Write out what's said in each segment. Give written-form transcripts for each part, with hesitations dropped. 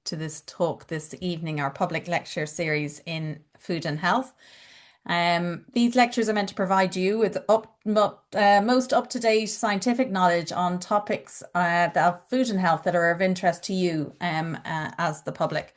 to this talk this evening, our public lecture series in food and health. These lectures are meant to provide you with most up-to-date scientific knowledge on topics of food and health that are of interest to you as the public.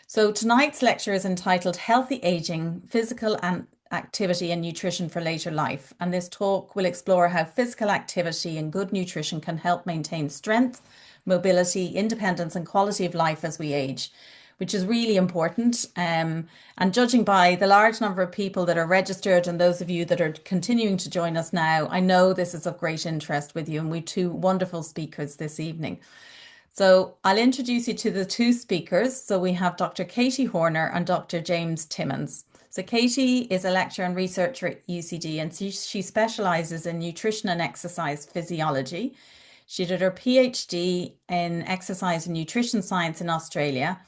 So tonight's lecture is entitled Healthy Aging, Physical and Activity and Nutrition for Later Life. And this talk will explore how physical activity and good nutrition can help maintain strength, mobility, independence, and quality of life as we age, which is really important. And judging by the large number of people that are registered and those of you that are continuing to join us now, I know this is of great interest with you, and we've two wonderful speakers this evening. So I'll introduce you to the two speakers. So we have Dr. Katy Horner and Dr. James Timmons. So Katy is a lecturer and researcher at UCD, and she specialises in nutrition and exercise physiology. She did her PhD in exercise and nutrition science in Australia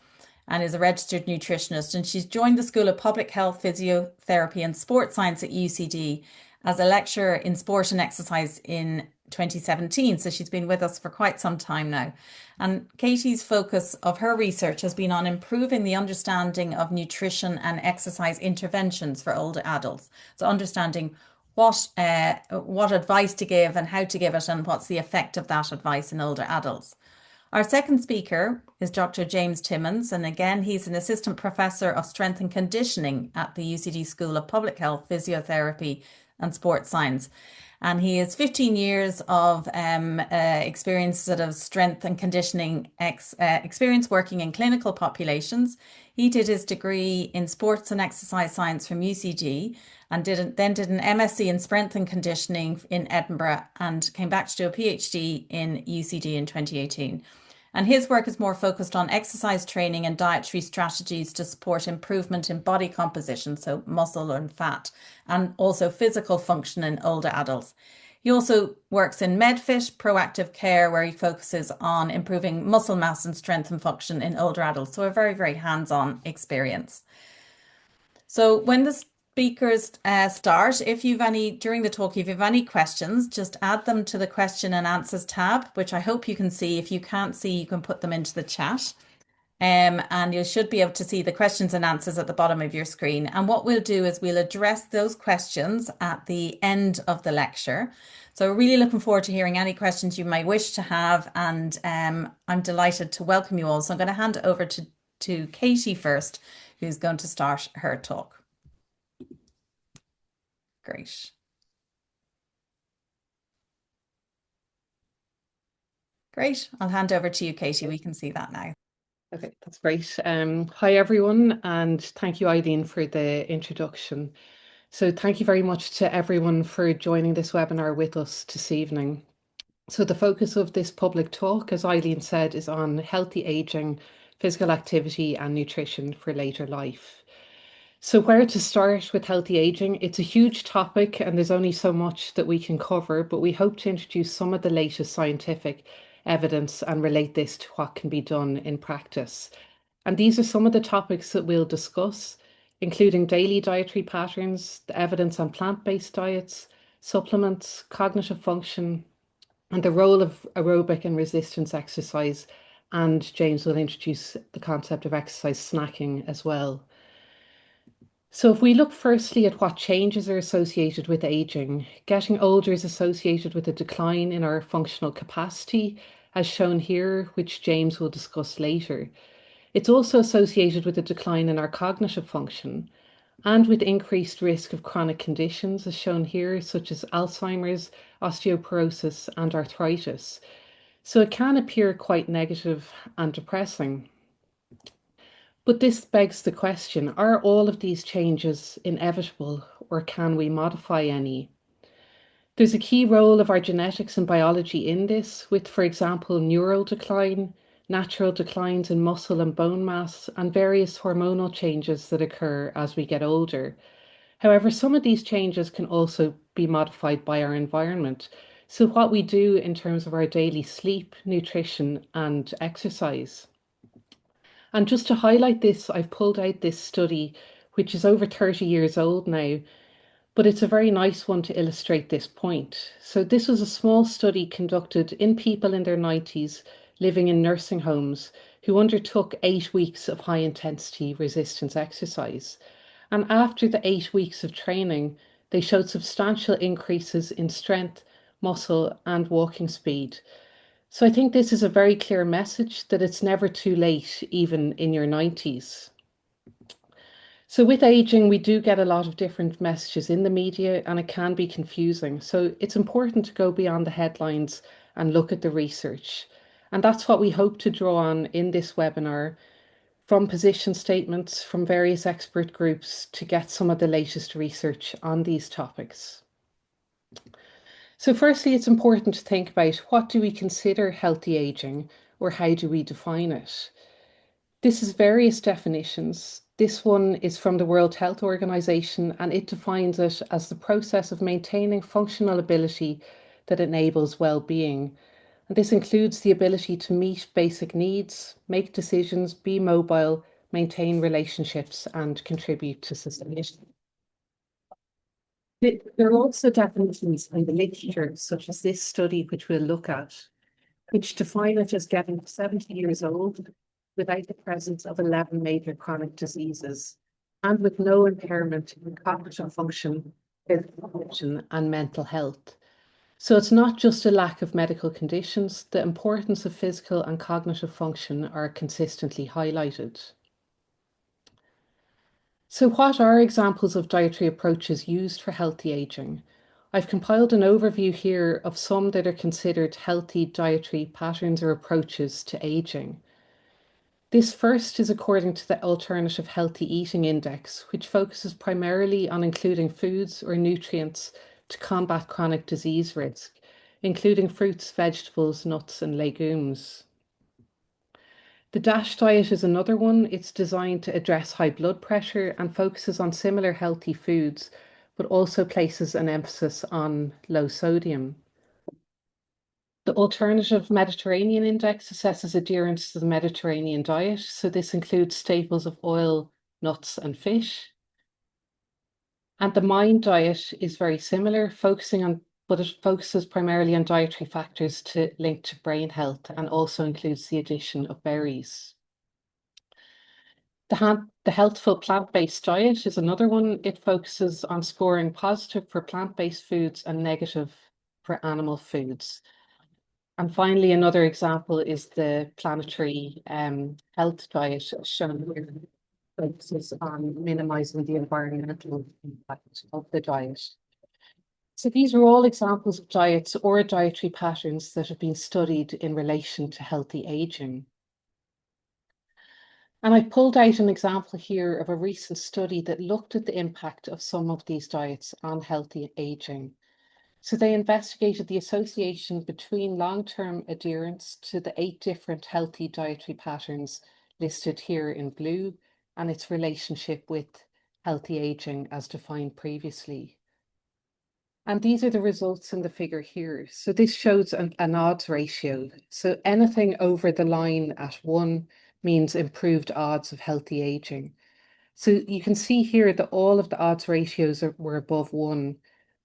and is a registered nutritionist. And she's joined the School of Public Health, Physiotherapy and Sports Science at UCD as a lecturer in sport and exercise in 2017. So she's been with us for quite some time now. And Katy's focus of her research has been on improving the understanding of nutrition and exercise interventions for older adults. So understanding what advice to give and how to give it and what's the effect of that advice in older adults. Our second speaker is Dr. James Timmons, and again, he's an assistant professor of strength and conditioning at the UCD School of Public Health, Physiotherapy and Sports Science. And he has 15 years of experience sort of strength and conditioning experience working in clinical populations. He did his degree in sports and exercise science from UCD and then did an MSc in strength and conditioning in Edinburgh and came back to do a PhD in UCD in 2018. And his work is more focused on exercise training and dietary strategies to support improvement in body composition, so muscle and fat, and also physical function in older adults. He also works in MedFit, proactive care, where he focuses on improving muscle mass and strength and function in older adults. So a very, very hands-on experience. So when the speakers start, during the talk, if you have any questions, just add them to the question and answers tab, which I hope you can see. If you can't see, you can put them into the chat. And you should be able to see the questions and answers at the bottom of your screen. And what we'll do is we'll address those questions at the end of the lecture. So really looking forward to hearing any questions you may wish to have. And I'm delighted to welcome you all. So I'm going to hand it over to Katy first, who's going to start her talk. Great. Great. I'll hand over to you, Katy. We can see that now. Okay, that's great. Hi, everyone, and thank you, Eileen, for the introduction. So thank you very much to everyone for joining this webinar with us this evening. So the focus of this public talk, as Eileen said, is on healthy aging, physical activity and nutrition for later life. So where to start with healthy aging? It's a huge topic and there's only so much that we can cover, but we hope to introduce some of the latest scientific evidence and relate this to what can be done in practice. And these are some of the topics that we'll discuss, including daily dietary patterns, the evidence on plant-based diets, supplements, cognitive function, and the role of aerobic and resistance exercise. And James will introduce the concept of exercise snacking as well. So if we look firstly at what changes are associated with aging, getting older is associated with a decline in our functional capacity, as shown here, which James will discuss later. It's also associated with a decline in our cognitive function and with increased risk of chronic conditions, as shown here, such as Alzheimer's, osteoporosis, and arthritis. So it can appear quite negative and depressing. But this begs the question, are all of these changes inevitable or can we modify any? There's a key role of our genetics and biology in this, with, for example, neural decline, natural declines in muscle and bone mass, and various hormonal changes that occur as we get older. However, some of these changes can also be modified by our environment. So what we do in terms of our daily sleep, nutrition, and exercise. And just to highlight this, I've pulled out this study, which is over 30 years old now, but it's a very nice one to illustrate this point. So this was a small study conducted in people in their 90s living in nursing homes who undertook 8 weeks of high intensity resistance exercise. And after the 8 weeks of training, they showed substantial increases in strength, muscle, and walking speed. So I think this is a very clear message that it's never too late, even in your 90s. So with aging, we do get a lot of different messages in the media and it can be confusing. So it's important to go beyond the headlines and look at the research. And that's what we hope to draw on in this webinar from position statements from various expert groups to get some of the latest research on these topics. So firstly, it's important to think about what do we consider healthy aging or how do we define it? This is various definitions. This one is from the World Health Organization and it defines it as the process of maintaining functional ability that enables well-being. And this includes the ability to meet basic needs, make decisions, be mobile, maintain relationships, and contribute to society. There are also definitions in the literature, such as this study, which we'll look at, which define it as getting 70 years old without the presence of 11 major chronic diseases and with no impairment in cognitive function, physical function, and mental health. So it's not just a lack of medical conditions, the importance of physical and cognitive function are consistently highlighted. So what are examples of dietary approaches used for healthy aging? I've compiled an overview here of some that are considered healthy dietary patterns or approaches to aging. This first is according to the Alternative Healthy Eating Index, which focuses primarily on including foods or nutrients to combat chronic disease risk, including fruits, vegetables, nuts, and legumes. The DASH diet is another one. It's designed to address high blood pressure and focuses on similar healthy foods, but also places an emphasis on low sodium. The Alternative Mediterranean Index assesses adherence to the Mediterranean diet. So this includes staples of oil, nuts, and fish. And the MIND diet is very similar, but it focuses primarily on dietary factors linked to brain health and also includes the addition of berries. The healthful plant-based diet is another one. It focuses on scoring positive for plant-based foods and negative for animal foods. And finally, another example is the planetary health diet shown here, focuses on minimizing the environmental impact of the diet. So these are all examples of diets or dietary patterns that have been studied in relation to healthy aging. And I pulled out an example here of a recent study that looked at the impact of some of these diets on healthy aging. So they investigated the association between long-term adherence to the 8 different healthy dietary patterns listed here in blue and its relationship with healthy aging as defined previously. And these are the results in the figure here. So this shows an odds ratio. So anything over the line at 1 means improved odds of healthy aging. So you can see here that all of the odds ratios were above 1,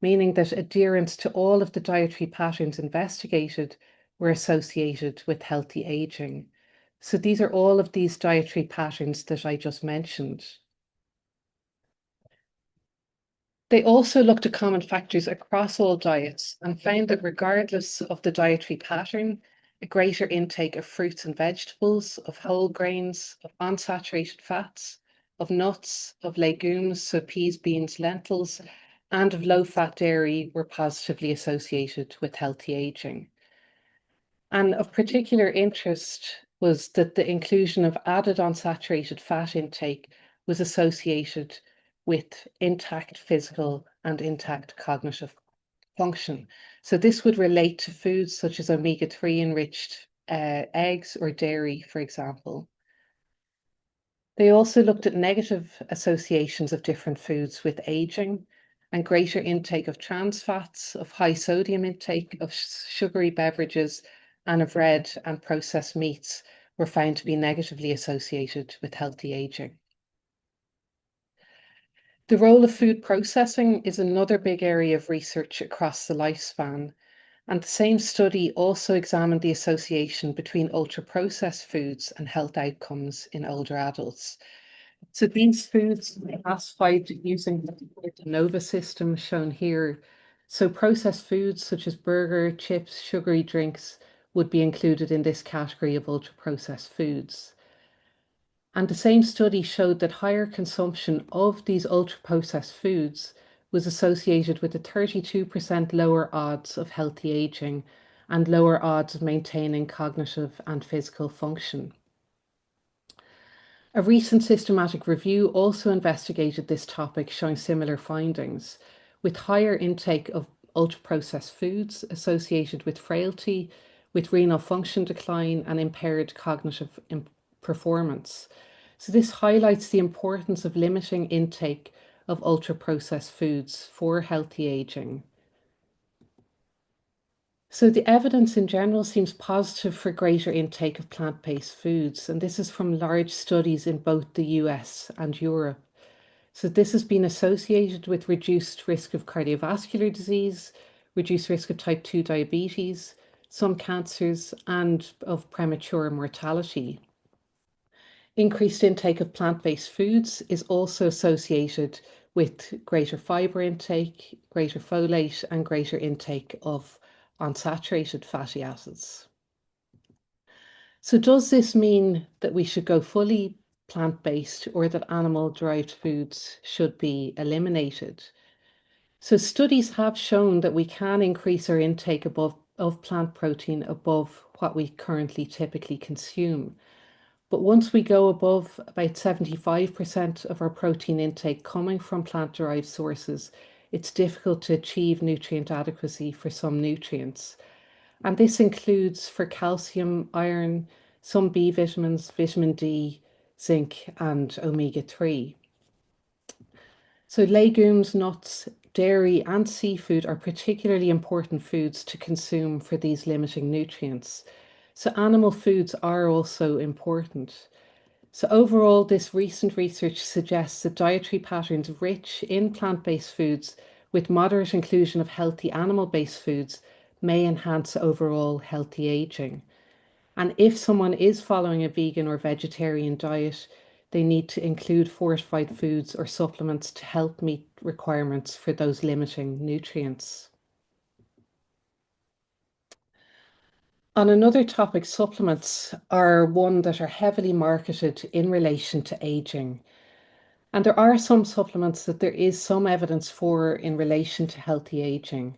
meaning that adherence to all of the dietary patterns investigated were associated with healthy aging. So these are all of these dietary patterns that I just mentioned. They also looked at common factors across all diets and found that regardless of the dietary pattern, a greater intake of fruits and vegetables, of whole grains, of unsaturated fats, of nuts, of legumes, so peas, beans, lentils, and of low-fat dairy were positively associated with healthy aging. And of particular interest was that the inclusion of added unsaturated fat intake was associated with intact physical and intact cognitive function. So this would relate to foods such as omega-3 enriched eggs or dairy, for example. They also looked at negative associations of different foods with aging and greater intake of trans fats, of high sodium intake, of sugary beverages, and of red and processed meats were found to be negatively associated with healthy aging. The role of food processing is another big area of research across the lifespan. And the same study also examined the association between ultra-processed foods and health outcomes in older adults. So these foods are classified using the NOVA system shown here. So processed foods such as burger, chips, sugary drinks would be included in this category of ultra-processed foods. And the same study showed that higher consumption of these ultra-processed foods was associated with a 32% lower odds of healthy aging and lower odds of maintaining cognitive and physical function. A recent systematic review also investigated this topic, showing similar findings, with higher intake of ultra-processed foods associated with frailty, with renal function decline, and impaired cognitive performance. So this highlights the importance of limiting intake of ultra-processed foods for healthy aging. So the evidence in general seems positive for greater intake of plant-based foods, and this is from large studies in both the US and Europe. So this has been associated with reduced risk of cardiovascular disease, reduced risk of type 2 diabetes, some cancers, and of premature mortality. Increased intake of plant-based foods is also associated with greater fiber intake, greater folate, and greater intake of unsaturated fatty acids. So does this mean that we should go fully plant-based or that animal-derived foods should be eliminated? So studies have shown that we can increase our intake of plant protein above what we currently typically consume. But once we go above about 75% of our protein intake coming from plant-derived sources, it's difficult to achieve nutrient adequacy for some nutrients. And this includes for calcium, iron, some B vitamins, vitamin D, zinc, and omega-3. So legumes, nuts, dairy, and seafood are particularly important foods to consume for these limiting nutrients. So animal foods are also important. So overall, this recent research suggests that dietary patterns rich in plant-based foods with moderate inclusion of healthy animal-based foods may enhance overall healthy aging. And if someone is following a vegan or vegetarian diet, they need to include fortified foods or supplements to help meet requirements for those limiting nutrients. On another topic, supplements are one that are heavily marketed in relation to aging. And there are some supplements that there is some evidence for in relation to healthy aging.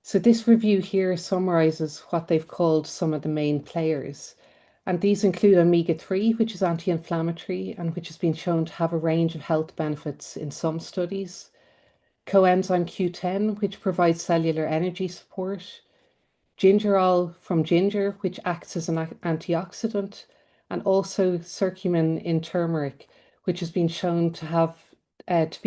So this review here summarizes what they've called some of the main players. And these include omega-3, which is anti-inflammatory and which has been shown to have a range of health benefits in some studies. Coenzyme Q10, which provides cellular energy support. Gingerol from ginger, which acts as an antioxidant. And also curcumin in turmeric, which has been shown to have both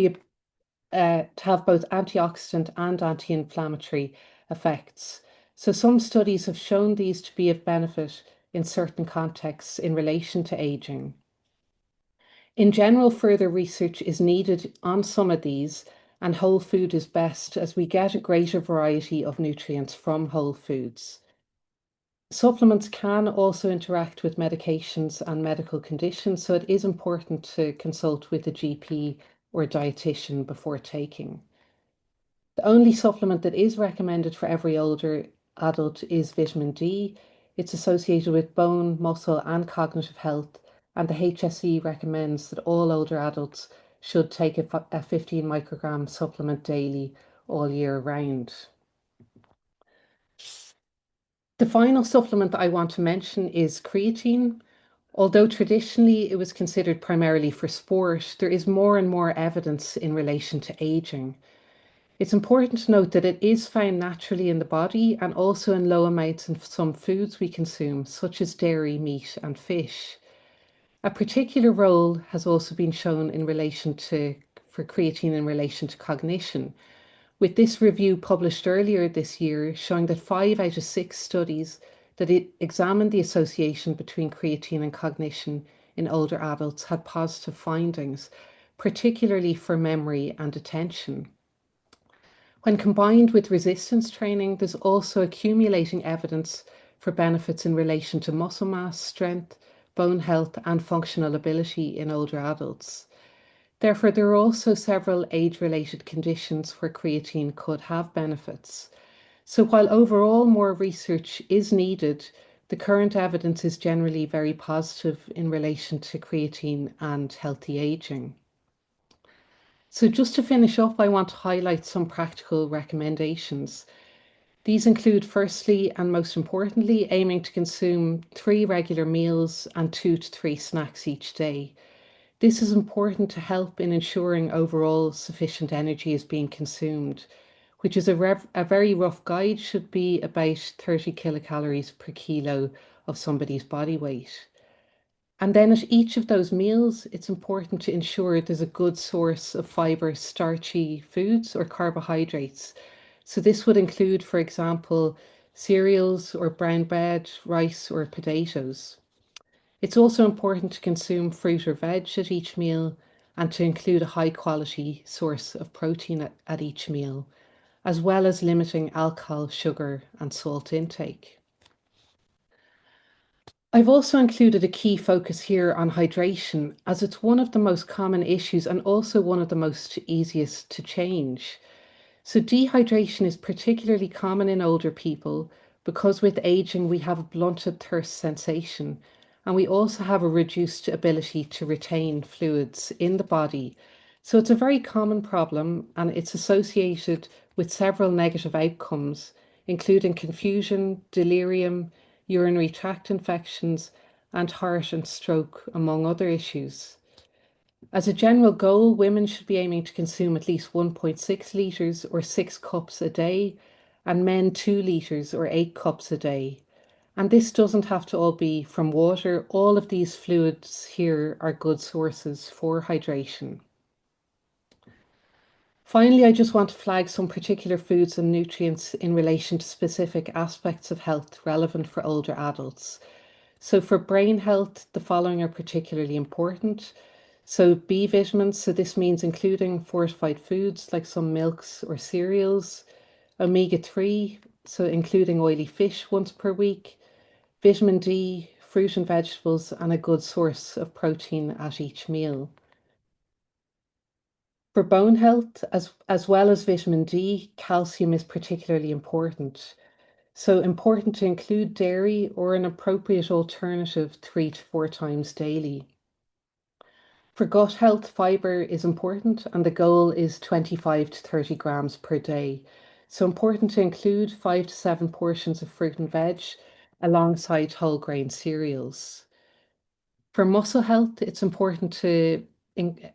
antioxidant and anti-inflammatory effects. So some studies have shown these to be of benefit in certain contexts in relation to aging. In general, further research is needed on some of these, and whole food is best as we get a greater variety of nutrients from whole foods. Supplements can also interact with medications and medical conditions, so it is important to consult with a GP or dietitian before taking. The only supplement that is recommended for every older adult is vitamin D. It's associated with bone, muscle, and cognitive health, and the HSE recommends that all older adults should take a 15 microgram supplement daily all year round. The final supplement that I want to mention is creatine. Although traditionally it was considered primarily for sport, there is more and more evidence in relation to aging. It's important to note that it is found naturally in the body and also in low amounts in some foods we consume, such as dairy, meat, and fish. A particular role has also been shown for creatine in relation to cognition, with this review published earlier this year showing that 5 out of 6 studies that it examined the association between creatine and cognition in older adults had positive findings, particularly for memory and attention. When combined with resistance training, there's also accumulating evidence for benefits in relation to muscle mass, strength, bone health, and functional ability in older adults. Therefore, there are also several age-related conditions where creatine could have benefits. So while overall more research is needed, the current evidence is generally very positive in relation to creatine and healthy aging. So just to finish up, I want to highlight some practical recommendations. These include, firstly and most importantly, aiming to consume 3 regular meals and 2 to 3 snacks each day. This is important to help in ensuring overall sufficient energy is being consumed, which is a very rough guide, should be about 30 kilocalories per kilo of somebody's body weight. And then at each of those meals, it's important to ensure there's a good source of fiber, starchy foods or carbohydrates. So this would include, for example, cereals or brown bread, rice or potatoes. It's also important to consume fruit or veg at each meal and to include a high quality source of protein at each meal, as well as limiting alcohol, sugar, and salt intake. I've also included a key focus here on hydration, as it's one of the most common issues and also one of the most easiest to change. So, dehydration is particularly common in older people because with aging we have a blunted thirst sensation and we also have a reduced ability to retain fluids in the body. So, it's a very common problem and it's associated with several negative outcomes, including confusion, delirium, urinary tract infections, and heart and stroke, among other issues. As a general goal, women should be aiming to consume at least 1.6 litres or 6 cups a day, and men 2 litres or 8 cups a day. And this doesn't have to all be from water. All of these fluids here are good sources for hydration. Finally, I just want to flag some particular foods and nutrients in relation to specific aspects of health relevant for older adults. So for brain health, the following are particularly important. So B vitamins, so this means including fortified foods like some milks or cereals. Omega-3, so including oily fish once per week. Vitamin D, fruit and vegetables, and a good source of protein at each meal. For bone health, as well as vitamin D, calcium is particularly important. So important to include dairy or an appropriate alternative 3 to 4 times daily. For gut health, fiber is important and the goal is 25 to 30 grams per day. So important to include 5 to 7 portions of fruit and veg alongside whole grain cereals. For muscle health, it's important to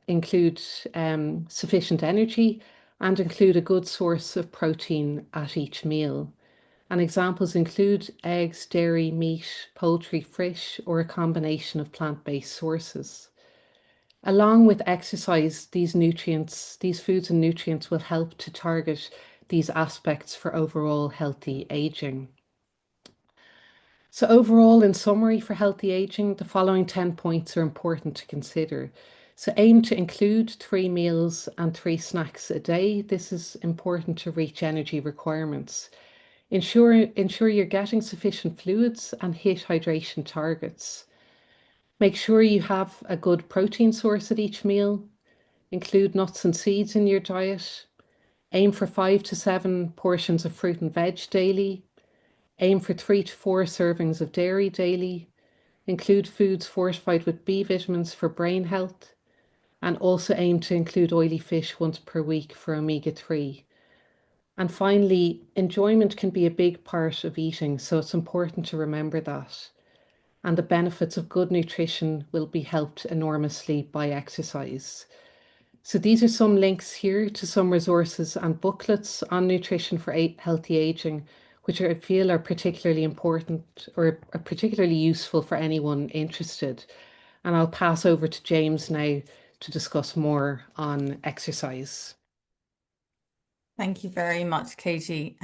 include sufficient energy and include a good source of protein at each meal. And examples include eggs, dairy, meat, poultry, fish, or a combination of plant-based sources. Along with exercise, these foods and nutrients will help to target these aspects for overall healthy aging. So overall, in summary, for healthy aging, the following 10 points are important to consider. So aim to include 3 meals and 3 snacks a day. This is important to reach energy requirements. Ensure you're getting sufficient fluids and hit hydration targets. Make sure you have a good protein source at each meal. Include nuts and seeds in your diet. Aim for 5 to 7 portions of fruit and veg daily. Aim for 3 to 4 servings of dairy daily. Include foods fortified with B vitamins for brain health. And also aim to include oily fish once per week for omega-3. And finally, enjoyment can be a big part of eating, so it's important to remember that. And the benefits of good nutrition will be helped enormously by exercise. So these are some links here to some resources and booklets on nutrition for healthy aging, which I feel are particularly important or are particularly useful for anyone interested. And I'll pass over to James now to discuss more on exercise. Thank you very much, Katie.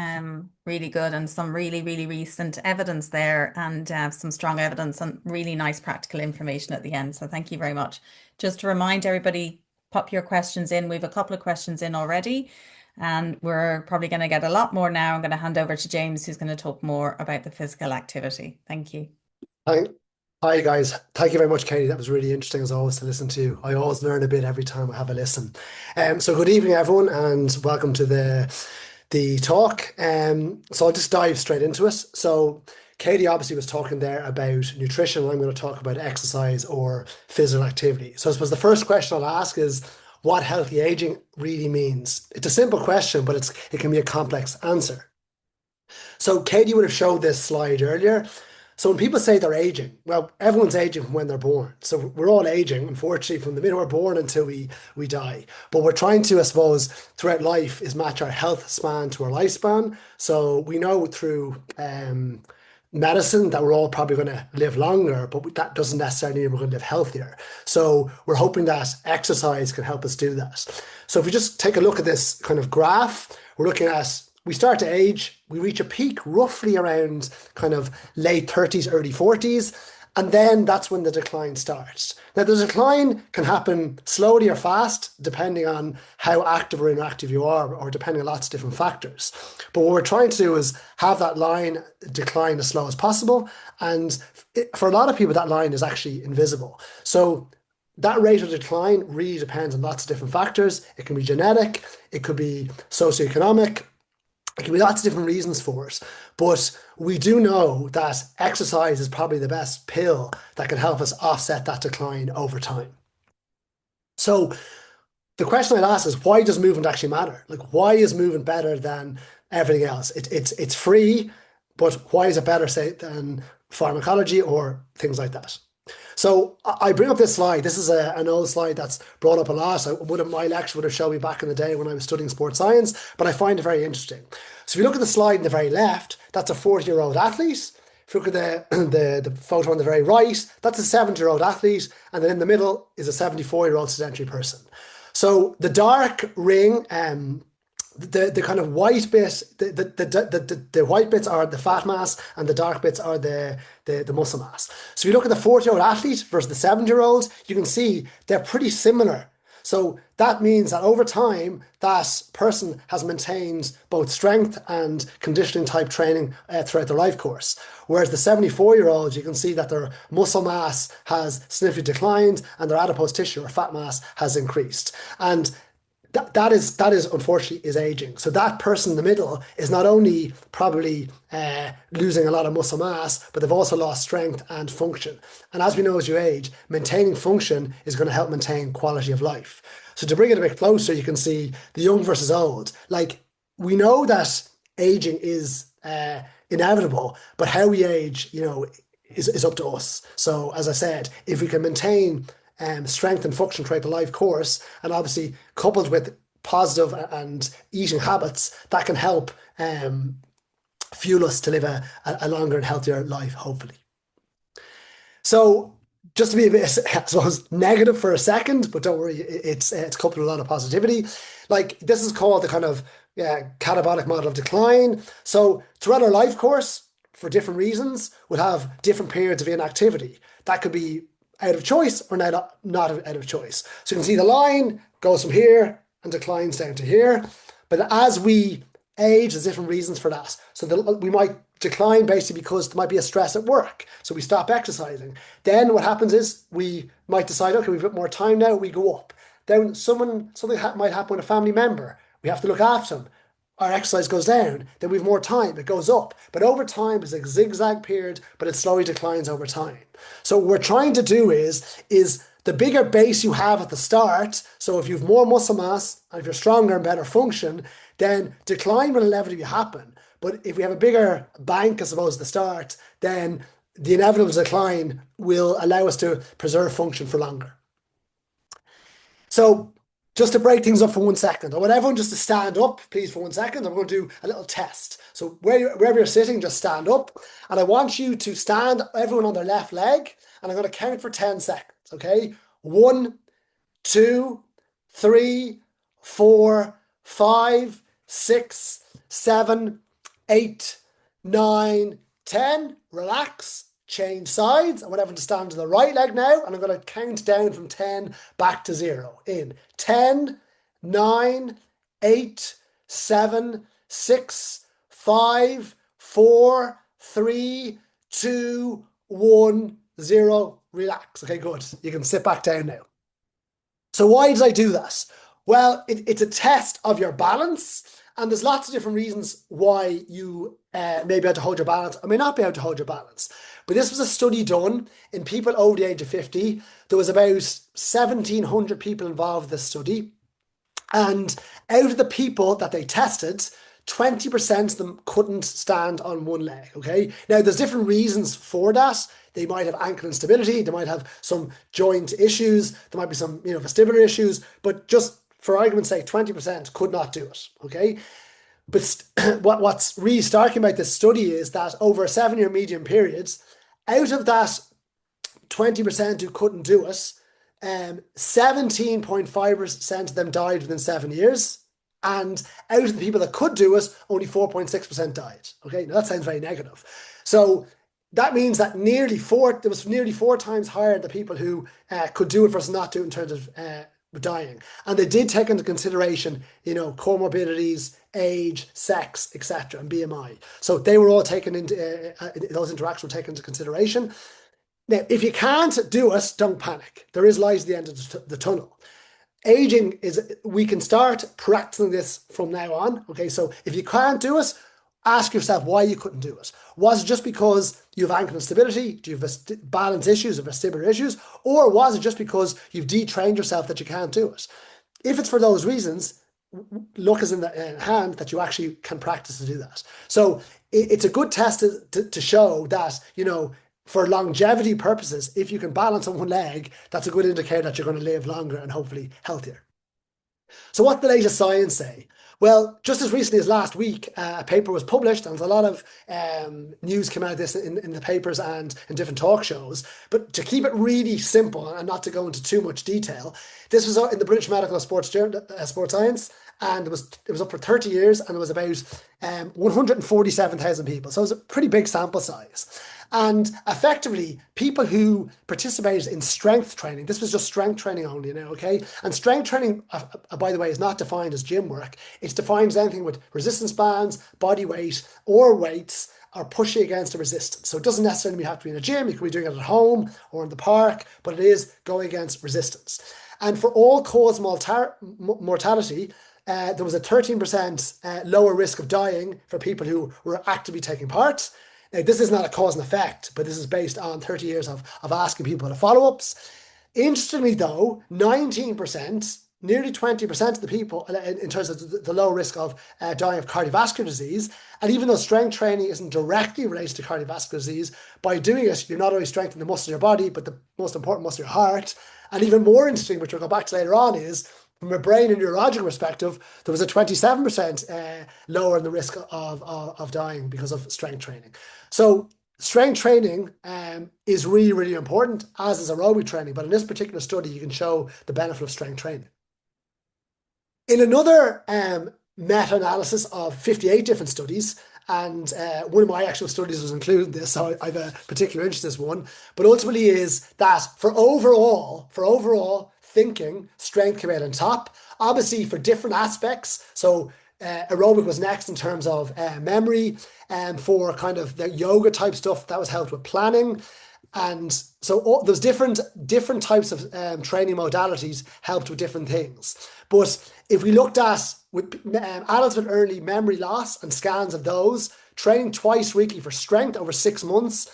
Really good and some really, really recent evidence there and some strong evidence and really nice practical information at the end. So thank you very much. Just to remind everybody, pop your questions in. We have a couple of questions in already. And we're probably going to get a lot more now. I'm going to hand over to James, who's going to talk more about the physical activity. Thank you. Hi, hi guys. Thank you very much, Katie. That was really interesting as always to listen to. I always learn a bit every time I have a listen. So good evening, everyone, and welcome to the talk. So I'll just dive straight into it. So Katie obviously was talking there about nutrition, and I'm going to talk about exercise or physical activity. So I suppose the first question I'll ask is what healthy aging really means. It's a simple question, but it can be a complex answer. So Katie would have showed this slide earlier. So when people say they're aging, well, everyone's aging from when they're born. So we're all aging, unfortunately, from the minute we're born until we die. But we're trying to, I suppose, throughout life is match our health span to our lifespan. So we know through medicine that we're all probably going to live longer, but that doesn't necessarily mean we're going to live healthier. So we're hoping that exercise can help us do that. So if we just take a look at this kind of graph, we're looking at we start to age, we reach a peak roughly around kind of late 30s, early 40s, and then that's when the decline starts. Now, the decline can happen slowly or fast, depending on how active or inactive you are, or depending on lots of different factors. But what we're trying to do is have that line decline as slow as possible. And for a lot of people, that line is actually invisible. So that rate of decline really depends on lots of different factors. It can be genetic, it could be socioeconomic, it can be lots of different reasons for it, but we do know that exercise is probably the best pill that can help us offset that decline over time. So the question I'd ask is, why does movement actually matter? Like, why is movement better than everything else? It's free, but why is it better, say, than pharmacology or things like that? So I bring up this slide. This is an old slide that's brought up a lot. My lecturer would have shown me back in the day when I was studying sports science, but I find it very interesting. So if you look at the slide in the very left, that's a 40-year-old athlete. If you look at the photo on the very right, that's a 70-year-old athlete. And then in the middle is a 74-year-old sedentary person. So the dark ring, the kind of white bit, the white bits are the fat mass, and the dark bits are the muscle mass. So if you look at the 40-year-old athlete versus the 70-year-old, you can see they're pretty similar. So that means that over time, that person has maintained both strength and conditioning type training throughout their life course. Whereas the 74-year-olds, you can see that their muscle mass has significantly declined and their adipose tissue or fat mass has increased. And that is unfortunately is aging. So that person in the middle is not only probably losing a lot of muscle mass, but they've also lost strength and function. And as we know, as you age, maintaining function is going to help maintain quality of life. So to bring it a bit closer, you can see the young versus old. Like, we know that aging is inevitable, but how we age, is up to us. So as I said, if we can maintain strength and function throughout the life course, and obviously coupled with positive and eating habits, that can help fuel us to live a longer and healthier life, hopefully. So just to be a bit, I suppose, negative for a second, but don't worry, it's coupled with a lot of positivity. Like, this is called the kind of catabolic model of decline. So throughout our life course, for different reasons, we'll have different periods of inactivity. That could be out of choice or not out of choice. So you can see the line goes from here and declines down to here. But as we age, there's different reasons for that. So we might decline basically because there might be a stress at work. So we stop exercising. Then what happens is we might decide, okay, we've got more time now, we go up. Then something might happen with a family member. We have to look after them. Our exercise goes down, then we have more time, it goes up. But over time, it's a zigzag period, but it slowly declines over time. So what we're trying to do is the bigger base you have at the start, so if you have more muscle mass, and if you're stronger and better function, then decline will inevitably happen. But if we have a bigger bank, I suppose, at the start, then the inevitable decline will allow us to preserve function for longer. So just to break things up for 1 second, I want everyone just to stand up, please, for 1 second. I'm going to do a little test. So wherever you're sitting, just stand up. And I want you to stand, everyone on their left leg, and I'm going to count for 10 seconds, okay? 1, 2, 3, 4, 5, 6, 7, 8, 9, 10. Relax. Change sides. I want everyone to stand to the right leg now, and I'm going to count down from 10 back to 0. In 10, 9, 8, 7, 6, 5, 4, 3, 2, 1, 0. Relax. Okay, good. You can sit back down now. So why did I do that? Well, it's a test of your balance, and there's lots of different reasons why you may be able to hold your balance or may not be able to hold your balance. But this was a study done in people over the age of 50. There was about 1,700 people involved in this study. And out of the people that they tested, 20% of them couldn't stand on one leg. Okay. Now, there's different reasons for that. They might have ankle instability. They might have some joint issues. There might be some, vestibular issues. But just for argument's sake, 20% could not do it. Okay. But what's really startling about this study is that over a 7-year median period, out of that 20% who couldn't do it, 17.5% of them died within 7 years. And out of the people that could do it, only 4.6% died. Okay, now that sounds very negative. So that means that there was nearly 4 times higher the people who could do it versus not do it in terms of dying. And they did take into consideration, comorbidities, age, sex, etc., and BMI. So they were all taken into, those interactions were taken into consideration. Now, if you can't do it, don't panic. There is light at the end of the tunnel. Aging we can start practicing this from now on. Okay, so if you can't do it, ask yourself why you couldn't do it. Was it just because you have ankle instability? Do you have balance issues or vestibular issues? Or was it just because you've detrained yourself that you can't do it? If it's for those reasons, luck is in the hand that you actually can practice to do that. So it's a good test to show that, for longevity purposes, if you can balance on one leg, that's a good indicator that you're going to live longer and hopefully healthier. So what's the latest science say? Well, just as recently as last week, a paper was published, and there's a lot of news came out of this in the papers and in different talk shows. But to keep it really simple and not to go into too much detail, this was in the British Medical Sports Science, and it was up for 30 years, and it was about 147,000 people. So it was a pretty big sample size. And effectively, people who participated in strength training, this was just strength training only now, okay? And strength training, by the way, is not defined as gym work. It's defined as anything with resistance bands, body weight, or weights, or pushing against a resistance. So it doesn't necessarily have to be in a gym. You could be doing it at home or in the park, but it is going against resistance. And for all-cause mortality, there was a 13% lower risk of dying for people who were actively taking part. Now, this is not a cause and effect, but this is based on 30 years of asking people to follow-ups. Interestingly, though, 19%, nearly 20% of the people, in terms of the low risk of dying of cardiovascular disease, and even though strength training isn't directly related to cardiovascular disease, by doing it, you're not only strengthening the muscle of your body, but the most important muscle of your heart. And even more interesting, which we'll go back to later on, is from a brain and neurological perspective, there was a 27% lower in the risk of dying because of strength training. So strength training is really, really important, as is aerobic training. But in this particular study, you can show the benefit of strength training. In another meta-analysis of 58 different studies, and one of my actual studies was included in this, so I have a particular interest in this one, but ultimately is that for overall thinking, strength came out on top. Obviously for different aspects, so aerobic was next in terms of memory, and for kind of the yoga type stuff, that was helped with planning. And so those different types of training modalities helped with different things. But if we looked at with adults with early memory loss and scans of those, training twice weekly for strength over 6 months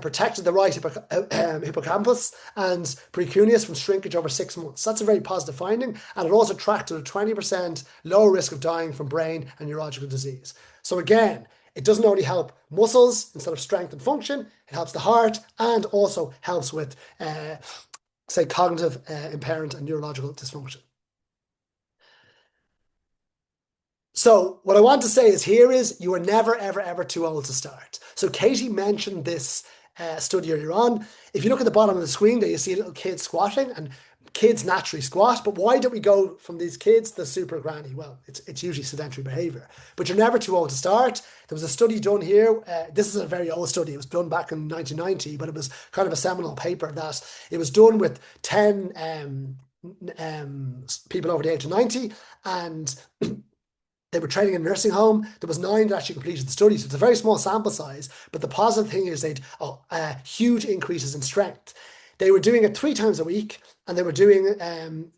protected the right hippocampus and precuneus from shrinkage over 6 months. That's a very positive finding, and it also tracked a 20% lower risk of dying from brain and neurological disease. So again, it doesn't only help muscles instead of strength and function, it helps the heart and also helps with, say, cognitive impairment and neurological dysfunction. So what I want to say is you are never, ever, ever too old to start. So Katy mentioned this study earlier on. If you look at the bottom of the screen there, you see a little kid squatting, and kids naturally squat. But why don't we go from these kids to super granny? Well, it's usually sedentary behavior. But you're never too old to start. There was a study done here. This is a very old study. It was done back in 1990, but it was kind of a seminal paper that it was done with 10 people over the age of 90, and They were training in a nursing home. There was 9 that actually completed the study. So it's a very small sample size. But the positive thing is they'd huge increases in strength. They were doing it 3 times a week, and they were doing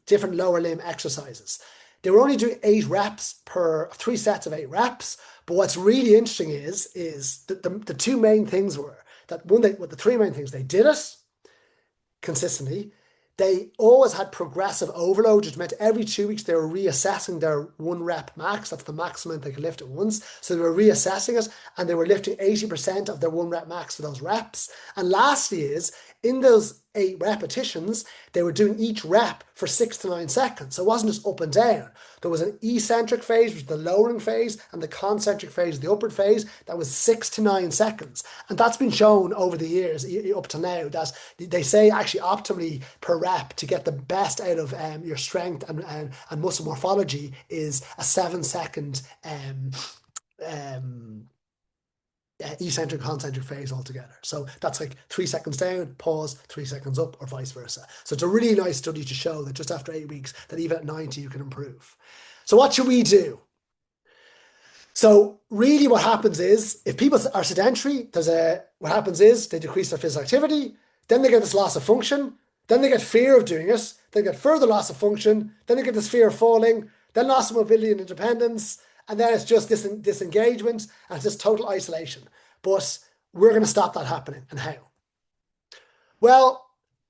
different lower limb exercises. They were only doing 8 reps per 3 sets of 8 reps. But what's really interesting is the 2 main things were that the 3 main things, they did it consistently. They always had progressive overload, which meant every 2 weeks they were reassessing their 1 rep max. That's the maximum they could lift at once. So they were reassessing it, and they were lifting 80% of their 1 rep max for those reps. And lastly is, in those 8 repetitions, they were doing each rep for 6 to 9 seconds. So it wasn't just up and down. There was an eccentric phase, which was the lowering phase, and the concentric phase, the upward phase, that was 6 to 9 seconds. And that's been shown over the years, up to now, that they say actually optimally per rep to get the best out of your strength and muscle morphology is a 7-second eccentric concentric phase altogether. So that's like 3 seconds down, pause, 3 seconds up, or vice versa. So it's a really nice study to show that just after 8 weeks, that even at 90 you can improve. So what should we do? So really what happens is, if people are sedentary, what happens is they decrease their physical activity, then they get this loss of function, then they get fear of doing it, then get further loss of function, then they get this fear of falling, then loss of mobility and independence, and then it's just disengagement, and it's just total isolation. But we're going to stop that happening. And how? Well,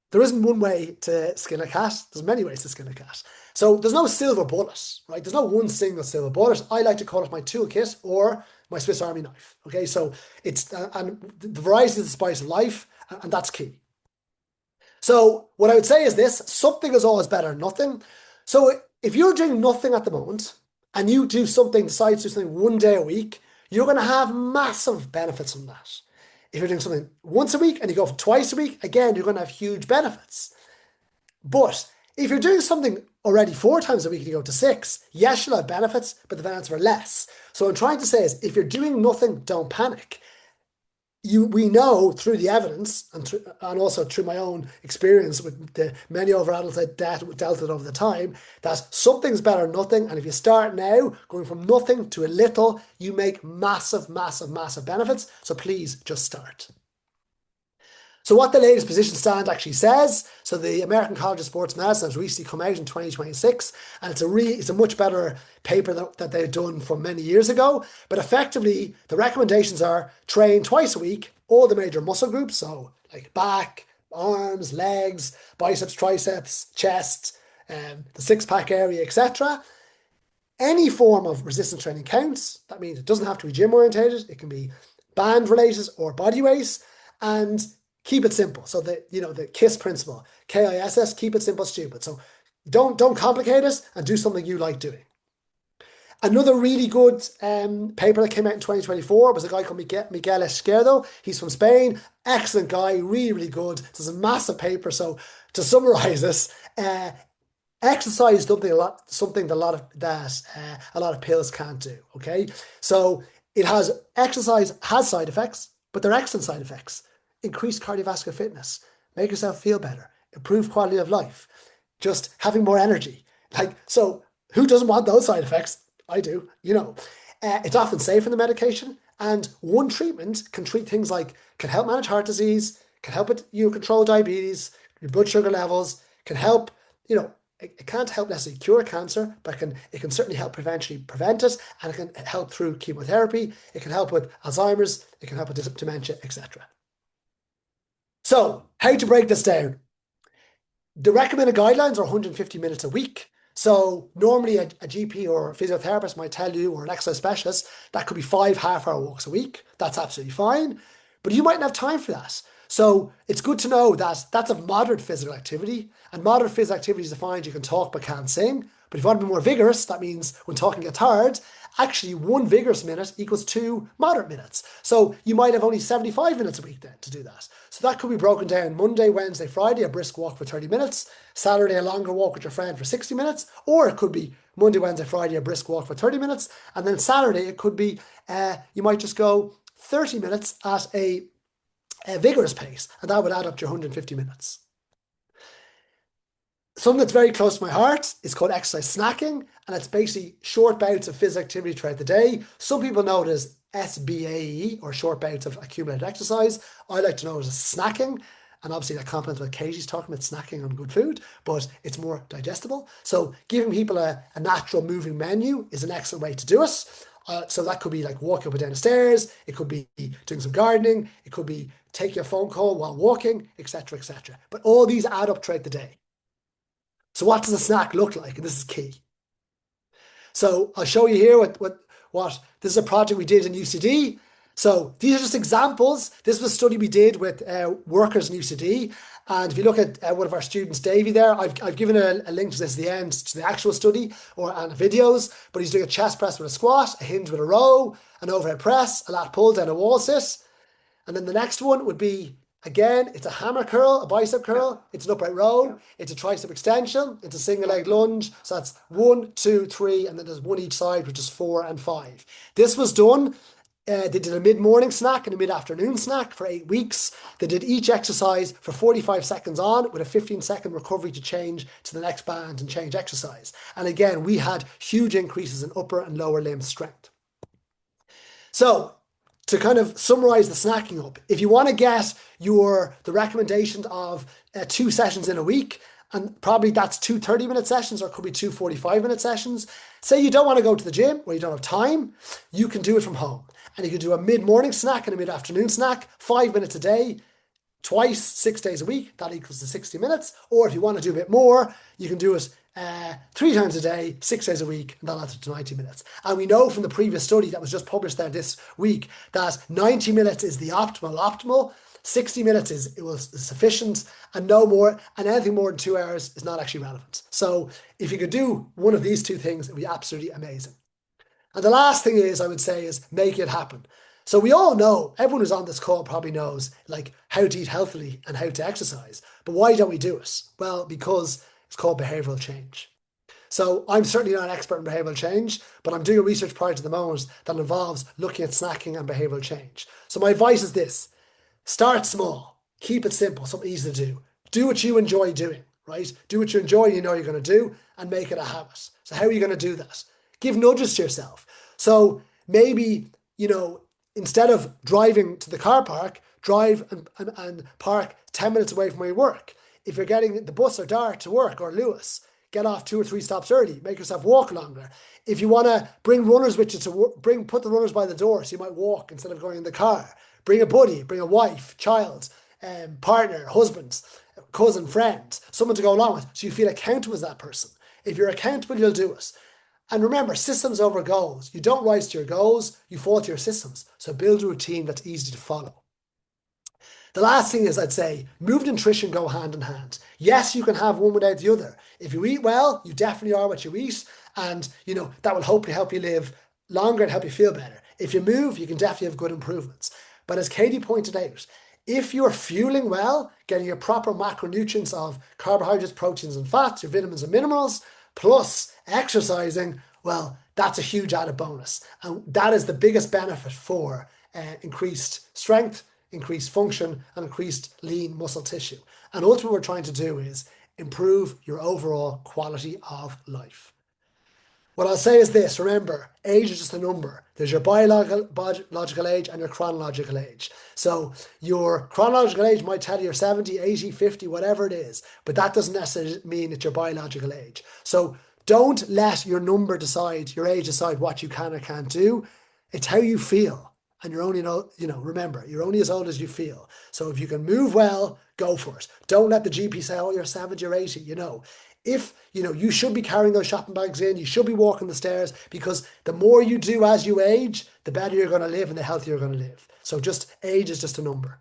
there isn't one way to skin a cat. There's many ways to skin a cat. So there's no silver bullet, right? There's no one single silver bullet. I like to call it my toolkit or my Swiss Army knife. Okay, so it's and the variety is the spice of life, and that's key. So what I would say is this: something is always better than nothing. So if you're doing nothing at the moment, and you decide to do something 1 day a week, you're going to have massive benefits from that. If you're doing something once a week and you go for twice a week, again, you're going to have huge benefits. But if you're doing something already 4 times a week and you go to 6, yes, you'll have benefits, but the benefits are less. So what I'm trying to say is, if you're doing nothing, don't panic. We know through the evidence and also through my own experience with the many other adults I dealt with over the time, that something's better than nothing. And if you start now, going from nothing to a little, you make massive, massive, massive benefits. So please just start. So what the latest position stand actually says, so the American College of Sports Medicine has recently come out in 2026, and it's a much better paper that they've done from many years ago. But effectively, the recommendations are train twice a week, all the major muscle groups, so like back, arms, legs, biceps, triceps, chest, the six-pack area, etc. Any form of resistance training counts. That means it doesn't have to be gym orientated. It can be band related or body weight, and keep it simple. So the KISS principle, KISS, keep it simple, stupid. So don't complicate it, and do something you like doing. Another really good paper that came out in 2024 was a guy called Miguel Esquerdo. He's from Spain. Excellent guy, really, really good. This is a massive paper. So to summarize this, exercise is something that a lot of pills can't do. Okay, so exercise has side effects, but they're excellent side effects. Increased cardiovascular fitness, make yourself feel better, improve quality of life, just having more energy. So who doesn't want those side effects? I do, It's often safer than medication, and one treatment can help manage heart disease, can help control diabetes, your blood sugar levels, can help, it can't help necessarily cure cancer, but it can certainly help prevent it, and it can help through chemotherapy, it can help with Alzheimer's, it can help with dementia, etc. So, how to break this down? The recommended guidelines are 150 minutes a week. So normally a GP or a physiotherapist might tell you, or an exercise specialist, that could be 5 half-hour walks a week. That's absolutely fine. But you mightn't have time for that. So it's good to know that that's a moderate physical activity. And moderate physical activity is defined, you can talk but can't sing. But if you want to be more vigorous, that means when talking gets hard, actually 1 vigorous minute equals 2 moderate minutes. So you might have only 75 minutes a week then to do that. So that could be broken down: Monday, Wednesday, Friday, a brisk walk for 30 minutes. Saturday, a longer walk with your friend for 60 minutes. Or it could be Monday, Wednesday, Friday, a brisk walk for 30 minutes. And then Saturday, it could be, you might just go 30 minutes at a vigorous pace. And that would add up to your 150 minutes. Something that's very close to my heart is called exercise snacking, and it's basically short bouts of physical activity throughout the day. Some people know it as SBAE, or short bouts of accumulated exercise. I like to know it as snacking, and obviously that complements what Katie's talking about, snacking on good food, but it's more digestible. So giving people a natural moving menu is an excellent way to do it. So that could be like walking up and down the stairs. It could be doing some gardening. It could be taking a phone call while walking, etc., etc. But all these add up throughout the day. So what does a snack look like? And this is key. So I'll show you here what this is a project we did in UCD. So these are just examples. This was a study we did with workers in UCD. And if you look at one of our students, Davey, there, I've given a link to this at the end to the actual study and videos. But he's doing a chest press with a squat, a hinge with a row, an overhead press, a lat pull down a wall sit. And then the next one would be, again, it's a hammer curl, a bicep curl, it's an upright row, it's a tricep extension, it's a single leg lunge. So that's 1, 2, 3, and then there's one each side, which is 4 and 5. This was done. They did a mid-morning snack and a mid-afternoon snack for 8 weeks. They did each exercise for 45 seconds on with a 15-second recovery to change to the next band and change exercise. And again, we had huge increases in upper and lower limb strength. So to kind of summarize the snacking up, if you want to get the recommendation of 2 sessions in a week, and probably that's 2 30-minute sessions, or it could be 2 45-minute sessions. Say you don't want to go to the gym or you don't have time, you can do it from home. And you can do a mid-morning snack and a mid-afternoon snack, 5 minutes a day, twice, 6 days a week. That equals to 60 minutes. Or if you want to do a bit more, you can do it 3 times a day, 6 days a week, and that adds up to 90 minutes. And we know from the previous study that was just published there this week that 90 minutes is the optimal. 60 minutes is sufficient, and no more, and anything more than 2 hours is not actually relevant. So if you could do one of these 2 things, it would be absolutely amazing. And the last thing is, I would say, is make it happen. So we all know, everyone who's on this call probably knows, like, how to eat healthily and how to exercise. But why don't we do it? Well, because it's called behavioral change. So I'm certainly not an expert in behavioral change, but I'm doing a research project at the moment that involves looking at snacking and behavioral change. So my advice is this: start small, keep it simple, something easy to do. Do what you enjoy doing, right? Do what you enjoy, you know you're going to do, and make it a habit. So how are you going to do that? Give nudges to yourself. So maybe, instead of driving to the car park, drive and park 10 minutes away from where you work. If you're getting the bus or Dart to work or Lewis, get off 2 or 3 stops early. Make yourself walk longer. If you want to bring runners with you to work, put the runners by the door so you might walk instead of going in the car. Bring a buddy, bring a wife, child, partner, husband, cousin, friend, someone to go along with, so you feel accountable as that person. If you're accountable, you'll do it. And remember, systems over goals. You don't rise to your goals, you fall to your systems. So build a routine that's easy to follow. The last thing is, I'd say, movement and nutrition go hand in hand. Yes, you can have one without the other. If you eat well, you definitely are what you eat. And, that will hopefully help you live longer and help you feel better. If you move, you can definitely have good improvements. But as Katie pointed out, if you're fueling well, getting your proper macronutrients of carbohydrates, proteins, and fats, your vitamins and minerals, plus exercising, well, that's a huge added bonus. And that is the biggest benefit for increased strength, increased function, and increased lean muscle tissue. And ultimately what we're trying to do is improve your overall quality of life. What I'll say is this: remember, age is just a number. There's your biological age and your chronological age. So your chronological age might tell you you're 70, 80, 50, whatever it is, but that doesn't necessarily mean it's your biological age. So don't let your number decide, your age decide what you can or can't do. It's how you feel. And you're only, remember, you're only as old as you feel. So if you can move well, go for it. Don't let the GP say, oh, you're 70 or 80, If, you should be carrying those shopping bags in, you should be walking the stairs, because the more you do as you age, the better you're going to live and the healthier you're going to live. So just age is just a number.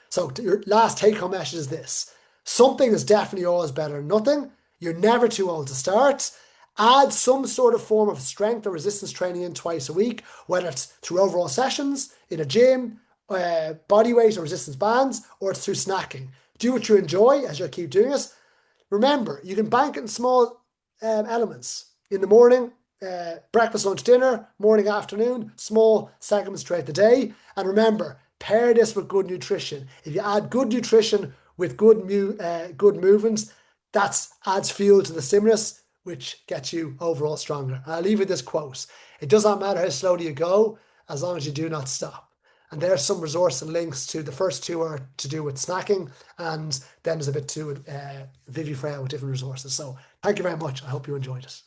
So your last take-home message is this: something is definitely always better than nothing. You're never too old to start. Add some sort of form of strength or resistance training in twice a week, whether it's through overall sessions, in a gym, body weight or resistance bands, or it's through snacking. Do what you enjoy as you'll keep doing it. Remember, you can bank it in small elements. In the morning, breakfast, lunch, dinner, morning, afternoon, small segments throughout the day. And remember, pair this with good nutrition. If you add good nutrition with good movements, That adds fuel to the stimulus, which gets you overall stronger. And I'll leave you with this quote. It does not matter how slowly you go, as long as you do not stop. And there's some resource and links to the first two are to do with snacking, and then there's a bit to Vivi Freya with different resources. So thank you very much. I hope you enjoyed it.